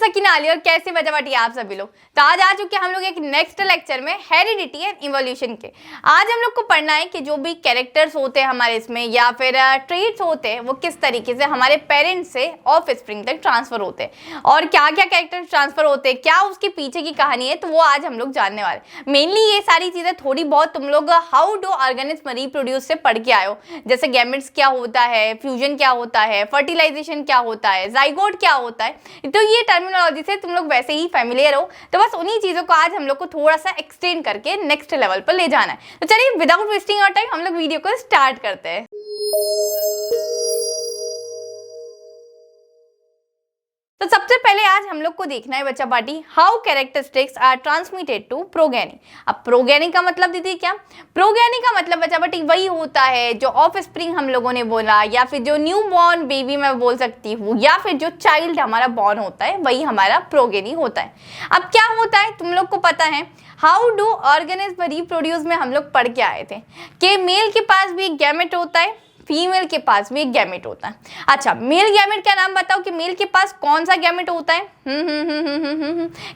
सकीना अली और कैसे बजावाटी आप सभी लोग। तो आज आ चुके हैं हम लोग एक नेक्स्ट लेक्चर में हेरिडिटी एंड इवोल्यूशन के। आज हम लोग को पढ़ना है कि जो भी कैरेक्टर्स होते हैं हमारे इसमें या फिर ट्रेट्स होते हैं वो किस तरीके से हमारे पेरेंट्स से ऑफ स्प्रिंग तक ट्रांसफर होते हैं और क्या क्या कैरेक्टर्स ट्रांसफर होते हैं, क्या उसके पीछे की कहानी है, तो वो आज हम लोग जानने वाले। मेनली ये सारी चीजें थोड़ी बहुत तुम लोग हाउ डू ऑर्गेनिज्म रिप्रोड्यूस से पढ़ के आए हो, जैसे गैमेट्स क्या होता है, फ्यूजन क्या होता है, फर्टिलाइजेशन क्या होता है, जाइगोट क्या होता है, तो ये टर्मिनोलॉजी से तुम लोग वैसे ही फैमिलियर हो। तो बस उन्हीं चीजों को आज हम लोग को थोड़ा सा एक्सटेंड करके नेक्स्ट लेवल पर ले जाना है। तो चलिए विदाउट वेस्टिंग आवर टाइम हम लोग वीडियो को स्टार्ट करते हैं। तो सबसे पहले आज हम लोग को देखना है बच्चा party how characteristics are transmitted to progeny. अब प्रोगेनी का मतलब दीदी क्या? प्रोगेनी का मतलब बच्चा पार्टी वही होता है जो ऑफ स्प्रिंग हम लोगों ने बोला, या फिर जो न्यू बॉर्न बेबी मैं बोल सकती हूँ, या फिर जो चाइल्ड हमारा बॉर्न होता है वही हमारा प्रोगेनी होता है। अब क्या होता है तुम लोग को पता है हाउ डू ऑर्गेनिज्म रिप्रोड्यूस में हम लोग पढ़ के आए थे कि मेल के पास भी एक गैमेट होता है, फीमेल के पास भी एक गैमेट होता है। अच्छा, मेल गैमेट का नाम बताओ कि मेल के पास कौन सा गैमेट होता है?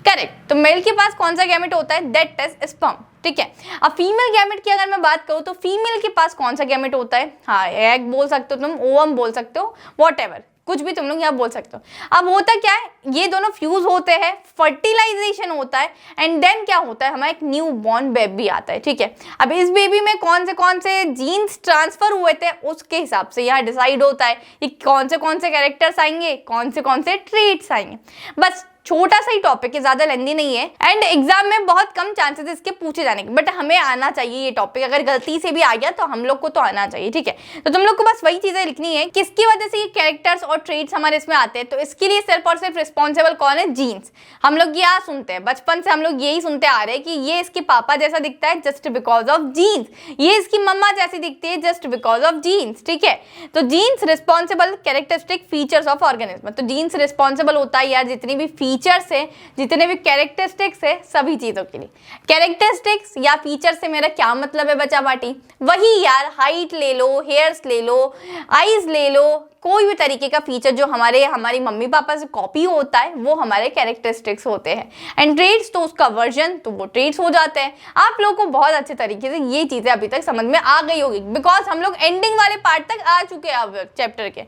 करेक्ट। तो मेल के पास कौन सा गैमेट होता है? That is sperm. ठीक है। अब फीमेल गैमेट की अगर मैं बात करूं तो फीमेल के पास कौन सा गैमेट होता है? हाँ, एग बोल सकते हो तुम, ओवम बोल सकते हो, व्हाटएवर, कुछ भी तुम लोग यहाँ बोल सकते हो। अब होता क्या है, ये दोनों फ्यूज होते हैं, फर्टिलाइजेशन होता है एंड देन क्या होता है, हमारा एक न्यू बॉर्न बेबी आता है। ठीक है। अब इस बेबी में कौन से जीन्स ट्रांसफर हुए थे उसके हिसाब से यहाँ डिसाइड होता है कि कौन से कैरेक्टर्स आएंगे, कौन से ट्रेट्स आएंगे। बस छोटा सा ही टॉपिक है, ज्यादा लेंदी नहीं है एंड एग्जाम में बहुत कम चांसेस इसके पूछे जाने के, बट हमें आना चाहिए ये टॉपिक। अगर गलती से भी आ गया तो हम लोग को तो आना चाहिए। ठीक है। तो तुम लोग को बस वही चीजें लिखनी है किसकी वजह से ये कैरेक्टर्स और ट्रेट्स हमारे इसमें आते हैं। तो इसके लिए सिर्फ और सिर्फ रिस्पॉन्सिबल कौन है? जीन्स। हम लोग यहाँ सुनते हैं, बचपन से हम लोग यही सुनते आ रहे हैं कि ये इसके पापा जैसा दिखता है जस्ट बिकॉज ऑफ जीन्स, ये इसकी मम्मा जैसी दिखती है जस्ट बिकॉज ऑफ जीन्स। ठीक है। तो genes responsible characteristic features of organism. तो जीन्स रिस्पॉन्सिबल होता है यार जितनी भी फीचर्स है, जितने भी कैरेक्टरिस्टिक्स है, सभी चीजों के लिए। कैरेक्टरिस्टिक्स या फीचर से मेरा क्या मतलब है बच्चा पार्टी? वही यार, हाइट ले लो, हेयर्स ले लो, आईज ले लो, कोई भी तरीके का फीचर जो हमारी मम्मी पापा से कॉपी होता है वो हमारे कैरेक्टरिस्टिक्स होते हैं। एंड ट्रेट्स तो उसका वर्जन, तो वो ट्रेट्स हो जाते हैं। आप लोगों को बहुत अच्छे तरीके से ये चीजें अभी तक समझ में आ गई होगी बिकॉज हम लोग एंडिंग वाले पार्ट तक आ चुके हैं अब चैप्टर के।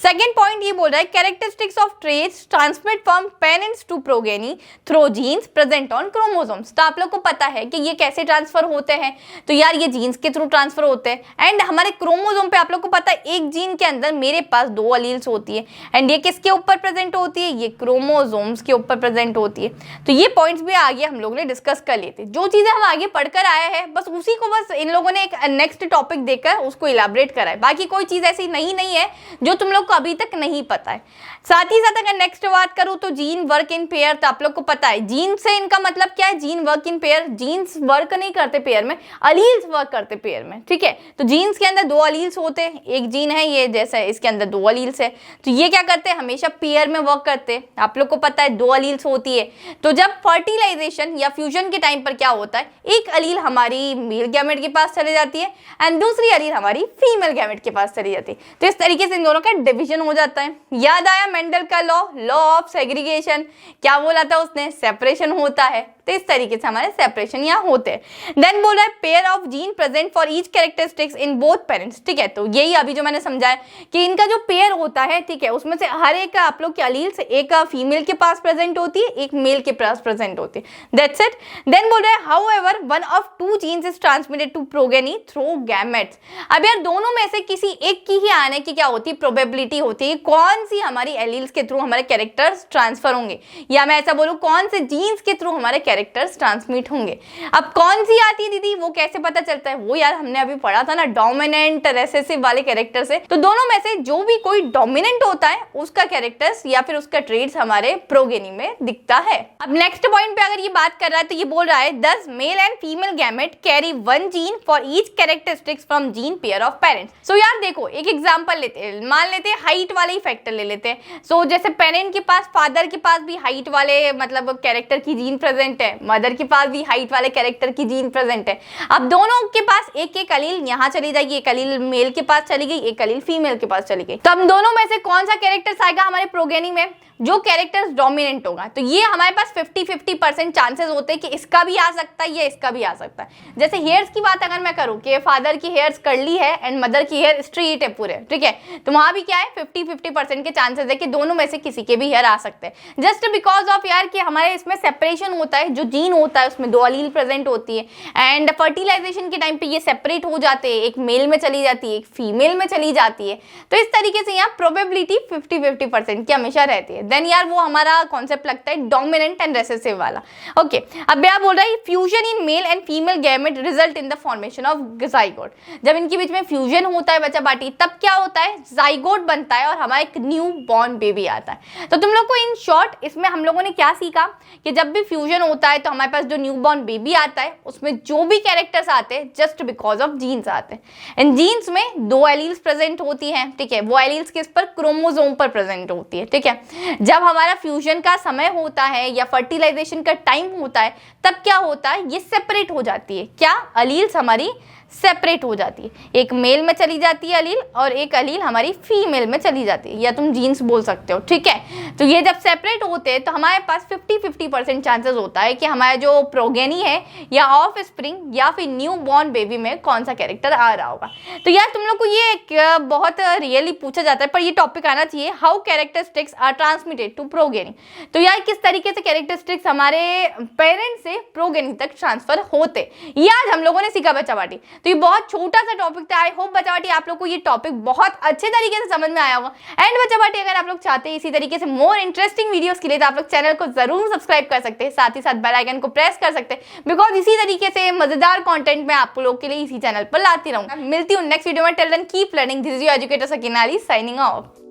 सेकेंड पॉइंट ये बोल रहा है characteristics of traits transmit from parents to progeny through genes present on chromosomes. तो आप लोग को पता है कि ये कैसे ट्रांसफर होते हैं, तो यार ये जीन्स के थ्रू ट्रांसफर होते हैं एंड हमारे क्रोमोसोम पे आप लोग को पता है एक जीन के अंदर मेरे पास 2 अलील्स होती है एंड ये किसके ऊपर प्रेजेंट होती है? ये क्रोमोसोम्स के ऊपर प्रेजेंट होती है। तो ये पॉइंट्स भी आगे हम लोग ने डिस्कस कर लिए थे। जो चीजें हम आगे पढ़कर आए हैं बस उसी को बस इन लोगों ने एक नेक्स्ट टॉपिक देकर उसको इलाबरेट करा है। बाकी कोई चीज ऐसी नहीं है जो तुम लोग को अभी तक नहीं पता है। साथ ही साथ अगर नेक्स्ट बात करूं तो जीन वर्क इन पेयर, तो आप लोग को पता है जीन से इनका मतलब क्या है? Gene work in pair. Genes work नहीं करते पेयर में, अलील्स वर्क करते पेयर में। ठीक है। तो जीन्स के अंदर 2 अलील्स होते हैं, एक जीन है ये जैसा इसके अंदर 2 अलील्स है, तो ये क्या करते हैं? हमेशा पेयर में वर्क करते हैं। आप लोग को पता है 2 अलील्स होती है। तो जब फर्टिलाइजेशन या फ्यूजन के टाइम पर क्या होता है, एक अलील हमारी मेल गैमेट के पास चले जाती है एंड दूसरी अलील हमारी फीमेल गैमेट के पास चली जाती है। तो इस तरीके से इन दोनों का डिवीजन हो जाता है। याद आया मेंडल का लॉ ऑफ सेग्रीगेशन? क्या बोला था उसने? सेपरेशन होता है। तो इस तरीके से हमारे सेपरेशन यहाँ होते हैं। देन बोला है pair of gene present for each characteristics in both parents. ठीक है। तो यही अभी जो मैंने समझाया कि इनका जो पेयर होता है, ठीक है, उसमें से हर एक आप लोग के अलील से एक फीमेल के पास प्रेजेंट होती है, एक मेल के पास प्रेजेंट होती है। That's it. देन बोल रहा है however one of 2 genes is transmitted to progeny through gametes. अब यार दोनों में से किसी एक की ही आने की क्या होती है? प्रोबेबिलिटी होती है। कौन सी हमारी एलील्स के थ्रू हमारे कैरेक्टर्स ट्रांसफर होंगे, या मैं ऐसा बोलूं कौन से जीन्स के थ्रू हमारे कैरेक्टर्स ट्रांसमिट होंगे। अब कौन सी आती है दीदी, वो कैसे पता चलता है? वो यार हमने अभी पढ़ा था ना, डोमिनेंट रेसेसिव वाले कैरेक्टर से। तो दोनों में से जो भी कोई डोमिनेंट होता है उसका कैरेक्टर्स या फिर उसका ट्रेड्स हमारे प्रोगेनी में दिखता है। अब नेक्स्ट पॉइंट पे अगर ये बात कर रहा है तो ये बोल रहा है this male and female gamete carry 1 gene for each characteristics from gene pair of parents. So यार देखो एक एग्जांपल लेते हैं, मान लेते हैं हाइट वाले ही फैक्टर ले लेते हैं। सो जैसे पेरेंट के पास, फादर के पास भी हाइट वाले मतलब कैरेक्टर की जीन प्रेजेंट है, मदर के पास भी हाइट वाले कैरेक्टर की जीन प्रेजेंट है। अब दोनों के पास एक एक अलील यहाँ चली जाएगी, एक अलील मेल के पास चली गई, एक अलील फीमेल के पास चली गई। गई। तो हम दोनों में से कौन सा कैरेक्टर्स आएगा हमारे प्रोगेनी में, जो कैरेक्टर्स डोमिनेंट होगा। तो ये हमारे पास 50-50% चांसेस होते हैं कि इसका भी आ सकता है या इसका भी आ सकता है। जैसे हेयर्स की बात अगर मैं करूं कि फादर की हेयर्स कर्ली है एंड मदर की हेयर स्ट्रेट है पूरे, ठीक है, तो वहां भी क्या है 50-50% के चांसेस है कि दोनों में से किसी के भी हेयर आ सकते हैं। जस्ट बिकॉज ऑफ यार कि हमारे इसमें सेपरेशन होता है, जो जीन होता है उसमें 2 अलील प्रेजेंट होती है एंड फर्टिलाइजेशन के टाइम पे ये सेपरेट हो जाते हैं, एक मेल में चली जाती है, एक फीमेल में चली जाती है। तो इस तरीके से यहाँ प्रोबेबिलिटी 50-50% की हमेशा रहती है। देन यार वो हमारा कॉन्सेप्ट लगता है डोमिनेंट एंड रिसेसिव वाला। ओके, अब क्या बोल रहा है, fusion in male and female gamete result in the formation of zygote. जब इनके बीच में फ्यूजन होता है बच्चा पार्टी, तब क्या होता है, जाइगोट बनता है और हमारा एक न्यू बॉर्न बेबी आता है। तो तुम लोग को इन शॉर्ट इसमें हम लोगों ने क्या सीखा कि जब भी फ्यूजन होता है तो हमारे पास जो न्यू बॉर्न बेबी आता है उसमें जो भी कैरेक्टर्स आते हैं जस्ट बिकॉज ऑफ जीन्स आते हैं। इन जीन्स में 2 एलील्स प्रेजेंट होती हैं, ठीक है, वो एलील्स किस पर, क्रोमोसोम पर प्रेजेंट होती है, ठीक है। जब हमारा फ्यूजन का समय होता है या फर्टिलाइजेशन का टाइम होता है तब क्या होता है, ये सेपरेट हो जाती है, क्या अलील्स हमारी सेपरेट हो जाती है, एक मेल में चली जाती है अलील और एक अलील हमारी फीमेल में चली जाती है, या तुम जीन्स बोल सकते हो, ठीक है। तो ये जब सेपरेट होते हैं तो हमारे पास 50-50% चांसेस होता है कि हमारा जो प्रोगेनी है या ऑफ स्प्रिंग या फिर न्यू बॉर्न बेबी में कौन सा कैरेक्टर आ रहा होगा। तो यार तुम लोग को ये बहुत रियली पूछा जाता है, पर ये टॉपिक आना चाहिए, how characteristics are transmitted to progeny. तो यार किस तरीके से कैरेक्टरिस्टिक्स हमारे पेरेंट्स से प्रोगेनी तक ट्रांसफर होते, ये आज हम लोगों ने सीखा बच्चा पार्टी। तो ये बहुत छोटा सा टॉपिक था। आई होप बच्चा बाटी आप लोग को ये टॉपिक बहुत अच्छे तरीके से समझ में आया होगा। एंड बच्चा बाटी अगर आप लोग चाहते हैं इसी तरीके से मोर इंटरेस्टिंग वीडियोस के लिए तो आप लोग चैनल को जरूर सब्सक्राइब कर सकते हैं, साथ ही साथ बेल आइकन को प्रेस कर सकते हैं, बिकॉज इसी तरीके से मजेदार कंटेंट मैं आप लोग के लिए इसी चैनल पर लाती रहूंगा। मिलती हूँ नेक्स्ट वीडियो में। Till then keep learning. This is your educator Sakina Ali signing of.